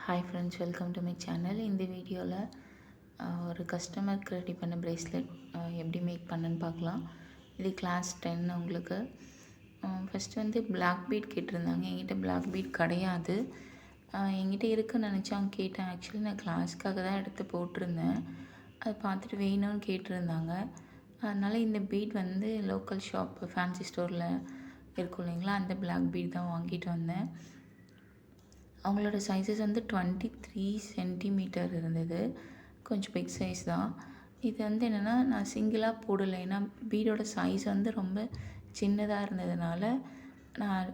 Hi friends, welcome to my channel. இந்த வீடியோவில் ஒரு கஸ்டமருக்கு ரெடி பண்ண பிரேஸ்லெட் எப்படி மேக் பண்ணன்னு பார்க்கலாம். இது கிளாஸ் 10 உங்களுக்கு. ஃபஸ்ட்டு வந்து பிளாக் பீட் கேட்டிருந்தாங்க. என்கிட்ட பிளாக் பீட் கிடையாது. என்கிட்ட இருக்குன்னு நினச்சாங்க கேட்டேன். ஆக்சுவலி நான் கிளாஸ்க்காக தான் எடுத்து போட்டிருந்தேன். அதை பார்த்துட்டு வேணும்னு கேட்டிருந்தாங்க. அதனால் இந்த பீட் வந்து லோக்கல் ஷாப் ஃபேன்சி ஸ்டோரில் இருக்கும் இல்லைங்களா, அந்த பிளாக் பீட் தான் வாங்கிட்டு வந்தேன். அவங்களோட சைஸஸ் வந்து 23 சென்டிமீட்டர் இருந்தது. கொஞ்சம் பிக் சைஸ் தான். இது வந்து என்னென்னா, நான் சிங்கிளாக போடலை. ஏன்னா பீடோட சைஸ் வந்து ரொம்ப சின்னதாக இருந்ததுனால நான்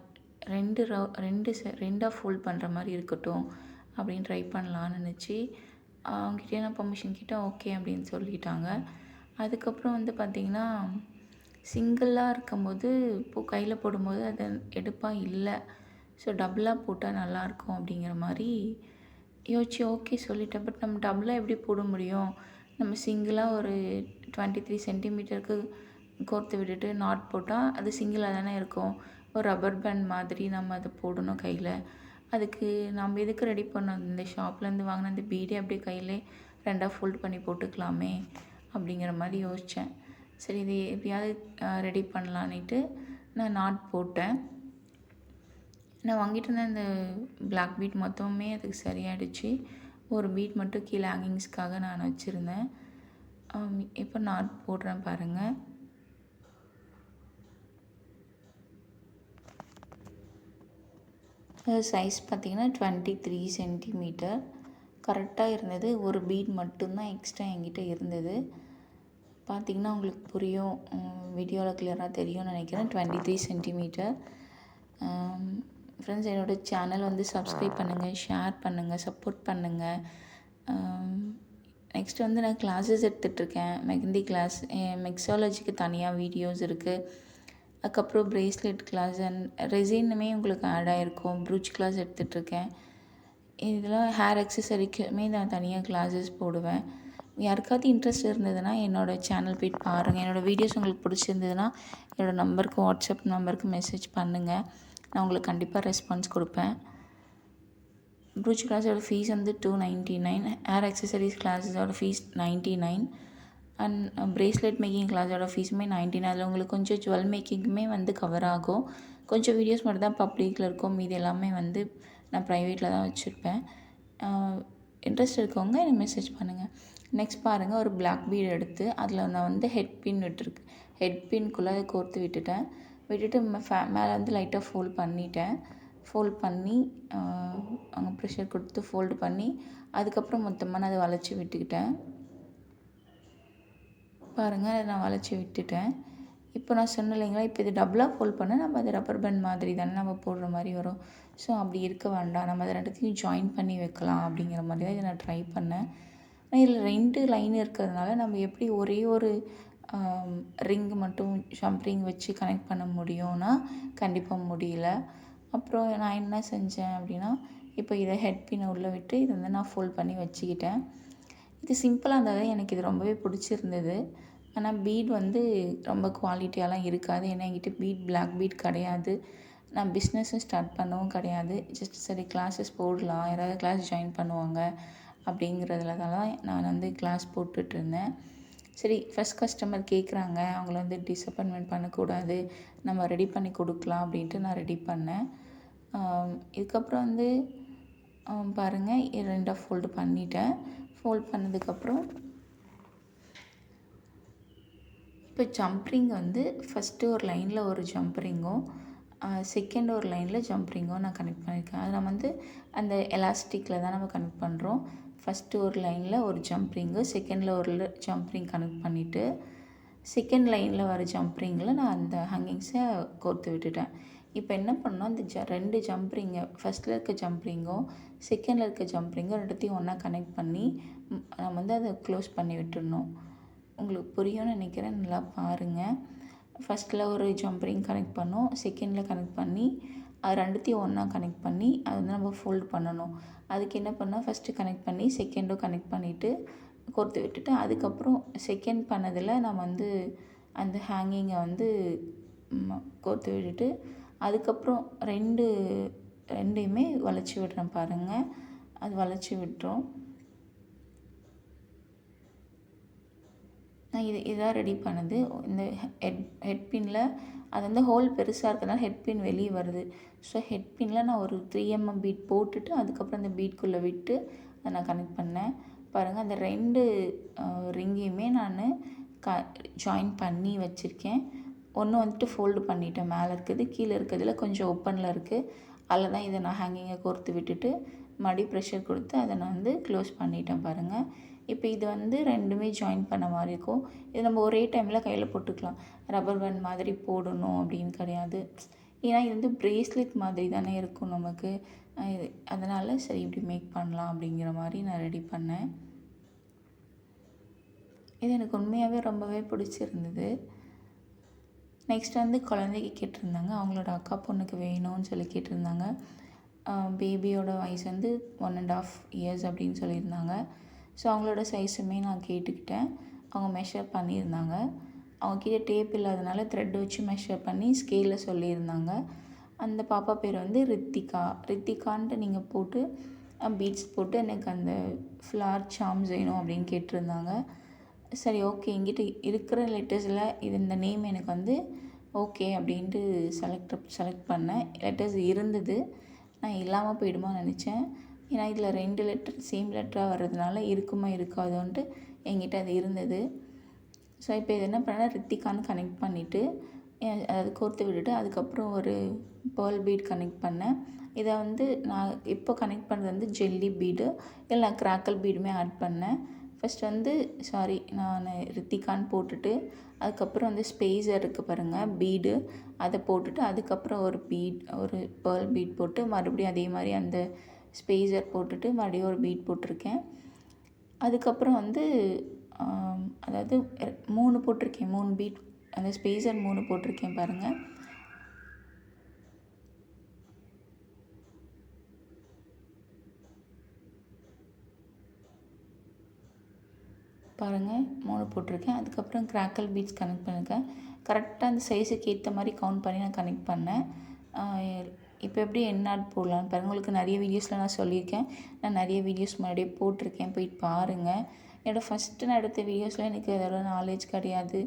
2 ஃபோல்ட் பண்ணுற மாதிரி இருக்கட்டும் அப்படின்னு ட்ரை பண்ணலான்னு நினச்சி அவங்ககிட்ட நான் பர்மிஷன் கேட்டால் ஓகே அப்படின்னு சொல்லிட்டாங்க. அதுக்கப்புறம் வந்து பார்த்திங்கன்னா, சிங்கிளாக இருக்கும்போது கையில் போடும்போது அது எடுப்பாக இல்லை. ஸோ டபுளாக போட்டால் நல்லாயிருக்கும் அப்படிங்கிற மாதிரி யோசிச்சு ஓகே சொல்லிட்டேன். பட் நம்ம டபுளாக எப்படி போட முடியும்? நம்ம சிங்கிளாக ஒரு 23 சென்டிமீட்டருக்கு கோர்த்து விட்டுட்டு நாட் போட்டால் அது சிங்கிளாக தானே இருக்கும். ஒரு ரப்பர் பேண்ட் மாதிரி நம்ம அதை போடணும் கையில். அதுக்கு நம்ம எதுக்கு ரெடி பண்ணோம்? இந்த ஷாப்லேருந்து வாங்கின அந்த பீடே அப்படியே கையிலே 2 ஃபோல்ட் பண்ணி போட்டுக்கலாமே அப்படிங்கிற மாதிரி யோசித்தேன். சரி, இது எப்படியாவது ரெடி பண்ணலான்ட்டு நான் நாட் போட்டேன். நான் வாங்கிட்டு இருந்த இந்த பிளாக் பீட் மொத்தமுமே அதுக்கு சரியாயிடுச்சு. ஒரு பீட் மட்டும் கீழே ஹேங்கிங்ஸ்க்காக நான் வச்சுருந்தேன். இப்போ நாட் போடுறேன் பாருங்கள். சைஸ் பார்த்திங்கன்னா 23 சென்டிமீட்டர் கரெக்டாக இருந்தது. ஒரு பீட் மட்டும்தான் எக்ஸ்ட்ரா என்கிட்ட இருந்தது. பார்த்திங்கன்னா உங்களுக்கு புரியும், வீடியோவில் கிளியராக தெரியும்னு நினைக்கிறேன். 23 சென்டிமீட்டர். ஃப்ரெண்ட்ஸ், என்னோடய சேனல் வந்து சப்ஸ்கிரைப் பண்ணுங்கள், ஷேர் பண்ணுங்கள், சப்போர்ட் பண்ணுங்கள். நெக்ஸ்ட் வந்து நான் கிளாஸஸ் எடுத்துகிட்ருக்கேன். மெஹந்தி கிளாஸ், மிக்ஸாலஜிக்கு தனியாக வீடியோஸ் இருக்குது. அதுக்கப்புறம் பிரேஸ்லெட் கிளாஸ் அண்ட் ரெசினுமே உங்களுக்கு ஆட் ஆகிருக்கும். ப்ரூச் கிளாஸ் எடுத்துகிட்ருக்கேன். இதெல்லாம் ஹேர் அக்சசரிக்குமே நான் தனியாக கிளாஸஸ் போடுவேன். யாருக்காவது இன்ட்ரெஸ்ட் இருந்ததுன்னா என்னோடய சேனல் போய்ட்டு பாருங்கள். என்னோடய வீடியோஸ் உங்களுக்கு பிடிச்சிருந்ததுன்னா என்னோடய நம்பருக்கு, வாட்ஸ்அப் நம்பருக்கு மெசேஜ் பண்ணுங்கள். நான் உங்களுக்கு கண்டிப்பாக ரெஸ்பான்ஸ் கொடுப்பேன். ப்ரூச் கிளாஸோட ஃபீஸ் வந்து 299. ஹேர் அக்சசரிஸ் கிளாஸஸோட ஃபீஸ் 99. அண்ட் பிரேஸ்லெட் மேக்கிங் கிளாஸோட ஃபீஸுமே 99. அதில் உங்களுக்கு கொஞ்சம் ஜுவல் மேக்கிங்குமே வந்து கவர் ஆகும். கொஞ்சம் வீடியோஸ் மட்டும் தான் பப்ளிக்கில் இருக்கும். மீது எல்லாமே வந்து நான் ப்ரைவேட்டில் தான் வச்சுருப்பேன். இன்ட்ரெஸ்ட் இருக்கவங்க எனக்கு மெசேஜ் பண்ணுங்கள். நெக்ஸ்ட் பாருங்கள், ஒரு பிளாக் பீட் எடுத்து அதில் நான் வந்து ஹெட் பின் விட்டுருக்கேன். ஹெட் பின்குள்ளே அதை கோர்த்து விட்டுட்டு மேலே வந்து லைட்டாக ஃபோல்ட் பண்ணி அங்கே ப்ரெஷர் கொடுத்து ஃபோல்டு பண்ணி அதுக்கப்புறம் மொத்தமாக நான் அதை வளைச்சி விட்டுக்கிட்டேன். பாருங்கள், அதை நான் வளைச்சி விட்டுட்டேன். இப்போ நான் சொன்னேன் இல்லைங்களா, இப்போ இது டபுளாக ஃபோல்ட் பண்ணால் நம்ம அது ரப்பர் பேண்ட் மாதிரி தானே நம்ம போடுற மாதிரி வரும். ஸோ அப்படி இருக்க வேண்டாம், நம்ம அதை ரெண்டுத்தையும் ஜாயின் பண்ணி வைக்கலாம் அப்படிங்கிற மாதிரி தான் இதை நான் ட்ரை பண்ணேன். இதில் 2 லைன் இருக்கிறதுனால நம்ம எப்படி ஒரே ஒரு ரிங் மட்டும் ஜம்ப் ரிங் வச்சு கனெக்ட் பண்ண முடியும்னா கண்டிப்பாக முடியல. அப்புறம் நான் என்ன செஞ்சேன் அப்படின்னா, இப்போ இதை ஹெட் பின்னை உள்ளே விட்டு இதை வந்து நான் ஃபோல்ட் பண்ணி வச்சுக்கிட்டேன். இது சிம்பிளாக இருந்தால் தான் எனக்கு இது ரொம்பவே பிடிச்சிருந்தது. ஆனால் பீட் வந்து ரொம்ப குவாலிட்டியாலாம் இருக்காது. ஏன்னா என்கிட்ட பிளாக் பீட் கிடையாது. நான் பிஸ்னஸும் ஸ்டார்ட் பண்ணவும் கிடையாது. ஜஸ்ட் சரி கிளாஸஸ் போடலாம், யாராவது கிளாஸ் ஜாயின் பண்ணுவாங்க அப்படிங்கிறதுல தான் நான் வந்து கிளாஸ் போட்டுட்ருந்தேன். சரி, ஃபஸ்ட் கஸ்டமர் கேட்குறாங்க, அவங்கள வந்து டிசப்பாயின்மெண்ட் பண்ணக்கூடாது, நம்ம ரெடி பண்ணி கொடுக்கலாம் அப்படின்ட்டு நான் ரெடி பண்ணேன். இதுக்கப்புறம் வந்து பாருங்கள், 2 ஃபோல்டு பண்ணிட்டேன். ஃபோல்ட் பண்ணதுக்கப்புறம் இப்போ ஜம்ப்ரிங் வந்து ஃபஸ்ட்டு ஒரு லைனில் ஒரு ஜம்ப்ரிங்கும் செகண்ட் ஒரு லைனில் ஜம்ப்ரிங்கும் நான் கனெக்ட் பண்ணியிருக்கேன். அது நம்ம வந்து அந்த எலாஸ்டிக்கில் தான் நம்ம கனெக்ட் பண்ணுறோம். ஃபஸ்ட்டு ஒரு லைனில் ஒரு ஜம்ப்ரிங்கு, செகண்டில் ஒரு ஜம்ப்ரிங் கனெக்ட் பண்ணிவிட்டு செகண்ட் லைனில் வர ஜம்ப்ரிங்கில் நான் அந்த ஹேங்கிங்ஸை கோர்த்து விட்டுட்டேன். இப்போ என்ன பண்ணோம், அந்த 2 ஜம்ப்ரிங்கை ஃபஸ்ட்டில் இருக்க ஜம்ப்ரிங்கும் செகண்டில் இருக்க ஜம்ப்ரிங்கும் ரெண்டுத்தையும் ஒன்றா கனெக்ட் பண்ணி நம்ம வந்து அதை க்ளோஸ் பண்ணி விட்டுடணும். உங்களுக்கு புரியும்னு நினைக்கிறேன், நல்லா பாருங்கள். ஃபஸ்ட்டில் ஒரு ஜம்ப்ரிங் கனெக்ட் பண்ணோம், செகண்டில் கனெக்ட் பண்ணி அது ரெண்டுத்தையும் ஒன்றா கனெக்ட் பண்ணி அதை வந்து நம்ம ஃபோல்ட் பண்ணணும். அதுக்கு என்ன பண்ணால் ஃபஸ்ட்டு கனெக்ட் பண்ணி செகண்டும் கனெக்ட் பண்ணிவிட்டு கோர்த்து விட்டுட்டு அதுக்கப்புறம் செகண்ட் பண்ணதில் நம்ம வந்து அந்த ஹேங்கிங்கை வந்து கோர்த்து விட்டுட்டு அதுக்கப்புறம் ரெண்டையுமே வளைச்சி விடுறேன் பாருங்கள். அது வளைச்சி விட்டுரும். நான் இதான் ரெடி பண்ணது. இந்த ஹெட் பின்னில் அது வந்து ஹோல் பெருசாக இருக்கிறதுனால ஹெட் பின் வெளியே வருது. ஸோ ஹெட் பின்னில் நான் ஒரு 3 mm பீட் போட்டுட்டு அதுக்கப்புறம் அந்த பீட்குள்ளே விட்டு அதை நான் கனெக்ட் பண்ணேன். பாருங்கள், அந்த 2 ரிங்கையுமே நான் ஜாயின் பண்ணி வச்சுருக்கேன். ஒன்று வந்துட்டு ஃபோல்டு பண்ணிட்டேன், மேலே இருக்குது, கீழே இருக்கிறதுல கொஞ்சம் ஓப்பனில் இருக்குது. அதில் தான் இதை நான் ஹேங்கிங்கை கோர்த்து விட்டுட்டு மறுபடியும் ப்ரெஷர் கொடுத்து அதை நான் வந்து க்ளோஸ் பண்ணிட்டேன். பாருங்கள், இப்போ இது வந்து 2மே ஜாயின் பண்ண மாதிரி இருக்கும். இது நம்ம ஒரே டைமில் கையில் போட்டுக்கலாம். ரப்பர் பேண்ட் மாதிரி போடணும் அப்படின்னு கிடையாது. ஏன்னா இது வந்து ப்ரேஸ்லெட் மாதிரி தானே இருக்கும் நமக்கு. அதனால் சரி இப்படி மேக் பண்ணலாம் அப்படிங்கிற மாதிரி நான் ரெடி பண்ணேன். இது எனக்கு உண்மையாகவே ரொம்பவே பிடிச்சிருந்தது. நெக்ஸ்ட் வந்து குழந்தைக்கு கேட்டிருந்தாங்க, அவங்களோட அக்கா பொண்ணுக்கு வேணும்னு சொல்லி கேட்டிருந்தாங்க. பேபியோட வயசு வந்து 1.5 years அப்படின்னு சொல்லியிருந்தாங்க. ஸோ அவங்களோட சைஸுமே நான் கேட்டுக்கிட்டேன். அவங்க மெஷர் பண்ணியிருந்தாங்க. அவங்கக்கிட்ட டேப் இல்லாதனால த்ரெட் வச்சு மெஷர் பண்ணி ஸ்கேலில் சொல்லியிருந்தாங்க. அந்த பாப்பா பேர் வந்து ரித்திகான்ட்டு நீங்கள் போட்டு பீட்ஸ் போட்டு எனக்கு அந்த ஃப்ளார் சார்ம்ஸ் வேணும் அப்படின்னு கேட்டிருந்தாங்க. சரி, ஓகே, என்கிட்ட இருக்கிற லெட்டர்ஸில் இந்த நேம் எனக்கு வந்து ஓகே அப்படின்ட்டு செலக்ட் பண்ணேன். லெட்டர்ஸ் இருந்தது. நான் இல்லாமல் போயிடுமா நினச்சேன். ஏன்னா இதில் 2 லெட்டர் சேம் லெட்டராக வர்றதுனால இருக்குமா இருக்காதோன்ட்டு என்கிட்ட அது இருந்தது. ஸோ இப்போ இது என்ன பண்ணேன், ரித்திகான்னு கனெக்ட் பண்ணிவிட்டு அது கோர்த்து விட்டுட்டு அதுக்கப்புறம் ஒரு பேர்ல் பீட் கனெக்ட் பண்ணேன். இதை வந்து நான் இப்போ கனெக்ட் பண்ணுறது வந்து ஜெல்லி பீடு, இல்லை நான் கிராக்கல் பீடுமே ஆட் பண்ணேன். ஃபஸ்ட் வந்து நான் ரித்திகான்னு போட்டுட்டு அதுக்கப்புறம் வந்து ஸ்பேஸர் இருக்குது பாருங்கள், பீடு, அதை போட்டுட்டு அதுக்கப்புறம் ஒரு பேர்ல் பீட் போட்டு மறுபடியும் அதே மாதிரி அந்த ஸ்பேஸர் போட்டுட்டு மறுபடியும் ஒரு பீட் போட்டிருக்கேன். அதுக்கப்புறம் வந்து அதாவது 3 போட்டிருக்கேன், 3 பீட், அந்த ஸ்பேஸர் 3 போட்டிருக்கேன் பாருங்கள். பாருங்கள், 3 போட்டிருக்கேன். அதுக்கப்புறம் கிராக்கல் பீட்ஸ் கனெக்ட் பண்ணியிருக்கேன். கரெக்டாக அந்த சைஸுக்கு ஏற்ற மாதிரி கவுண்ட் பண்ணி நான் கனெக்ட் பண்ணேன். இப்போ எப்படி என்னாட் போடலான்னு பாருங்கள். உங்களுக்கு நிறைய வீடியோஸில் நான் சொல்லியிருக்கேன். நான் நிறைய வீடியோஸ் முன்னாடியே போட்டிருக்கேன், போயிட்டு பாருங்கள். என்னோடய ஃபஸ்ட்டு நான் எடுத்த வீடியோஸில் எனக்கு அதோட நாலேஜ் கிடையாது.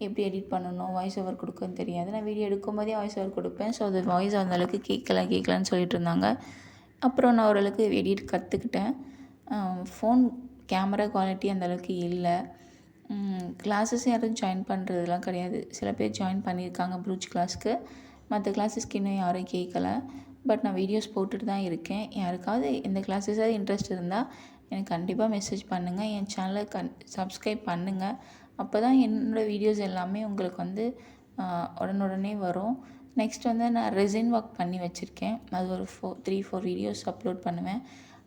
எப்படி எடிட் பண்ணணும், வாய்ஸ் ஓவர் கொடுக்குன்னு தெரியாது. நான் வீடியோ எடுக்கும்போதே வாய்ஸ் ஓவர் கொடுப்பேன். ஸோ அது வாய்ஸ் அந்தளவுக்கு கேட்கலன்னு சொல்லிட்டு இருந்தாங்க. அப்புறம் நான் ஓரளவுக்கு எடிட் கற்றுக்கிட்டேன். ஃபோன் கேமரா குவாலிட்டி அந்தளவுக்கு இல்லை. கிளாஸஸ் யாரும் ஜாயின் பண்ணுறதுலாம் கிடையாது. சில பேர் ஜாயின் பண்ணியிருக்காங்க ப்ரூச் கிளாஸ்க்கு. மற்ற கிளாஸஸ்க்கு இன்னும் யாரும் கேட்கல. பட் நான் வீடியோஸ் போட்டுட்டு தான் இருக்கேன். யாருக்காவது இந்த கிளாஸஸாவது இன்ட்ரெஸ்ட் இருந்தால் எனக்கு கண்டிப்பாக மெசேஜ் பண்ணுங்கள். என் சேனலை சப்ஸ்கிரைப் பண்ணுங்கள். அப்போ தான் என்னோடய வீடியோஸ் எல்லாமே உங்களுக்கு வந்து உடனுடனே வரும். நெக்ஸ்ட் வந்து நான் ரெசின் ஒர்க் பண்ணி வச்சுருக்கேன். அது ஒரு 3-4 வீடியோஸ் அப்லோட் பண்ணுவேன்.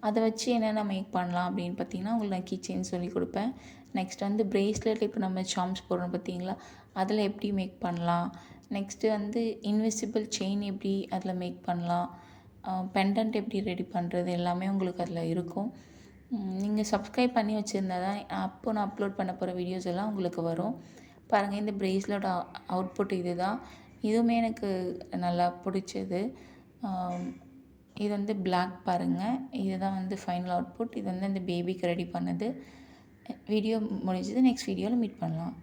அதை வச்சு என்னென்ன மேக் பண்ணலாம் அப்படின்னு பார்த்தீங்கன்னா உங்களுக்கு நான் கீச்செயின் சொல்லி கொடுப்பேன். நெக்ஸ்ட் வந்து ப்ரேஸ்லெட், இப்போ நம்ம சார்ம்ஸ் போடுறோம் பார்த்தீங்களா, அதில் எப்படி மேக் பண்ணலாம். நெக்ஸ்ட்டு வந்து இன்விசிபிள் செயின் எப்படி அதில் மேக் பண்ணலாம், பெண்டன்ட் எப்படி ரெடி பண்ணுறது, எல்லாமே உங்களுக்கு அதில் இருக்கும். நீங்கள் சப்ஸ்கிரைப் பண்ணி வச்சுருந்தா தான் அப்போ நான் அப்லோட் பண்ண போகிற வீடியோஸ் எல்லாம் உங்களுக்கு வரும். பாருங்கள், இந்த ப்ரேஸ்லெட் அவுட்புட் இது தான். இதுவுமே எனக்கு நல்லா பிடிச்சது. இது வந்து பிளாக் பாருங்கள், இதுதான் வந்து ஃபைனல் அவுட்புட். இது வந்து இந்த பேபிக்கு ரெடி பண்ணது. வீடியோ முடிஞ்சது. நெக்ஸ்ட் வீடியோவில் மீட் பண்ணலாம்.